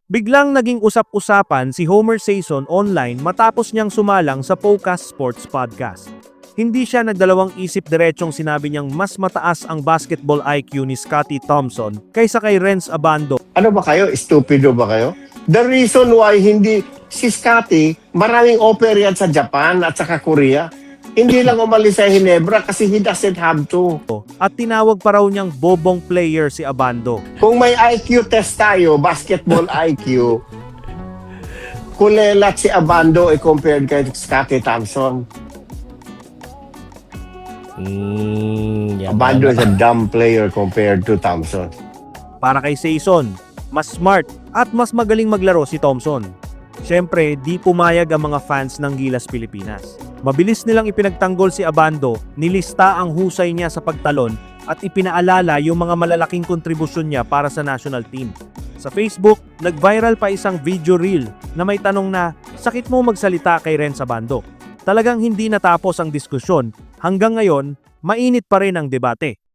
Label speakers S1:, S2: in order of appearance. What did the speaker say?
S1: Biglang naging usap-usapan si Homer Sison online matapos niyang sumalang sa Pocas Sports Podcast. Hindi siya nagdalawang isip, diretsong sinabi niyang mas mataas ang basketball IQ ni Scottie Thompson kaysa kay Renz Abando.
S2: Ano ba kayo? Stupido ba kayo? The reason why hindi si Scottie, maraming offer yan sa Japan at saka Korea. Hindi lang umalis sa Ginebra kasi he doesn't have to.
S1: At tinawag pa raw niyang bobong player si Abando.
S2: Kung may IQ test tayo, basketball IQ, kulelat si Abando compared kay Scottie Thompson. Abando is a dumb player compared to Thompson.
S1: Para kay Sison, mas smart at mas magaling maglaro si Thompson. Siyempre, di pumayag ang mga fans ng Gilas Pilipinas. Mabilis nilang ipinagtanggol si Abando, nilista ang husay niya sa pagtalon at ipinaalala yung mga malalaking kontribusyon niya para sa national team. Sa Facebook, nag-viral pa isang video reel na may tanong na, sakit mo magsalita kay Renz Abando. Talagang hindi natapos ang diskusyon, hanggang ngayon, mainit pa rin ang debate.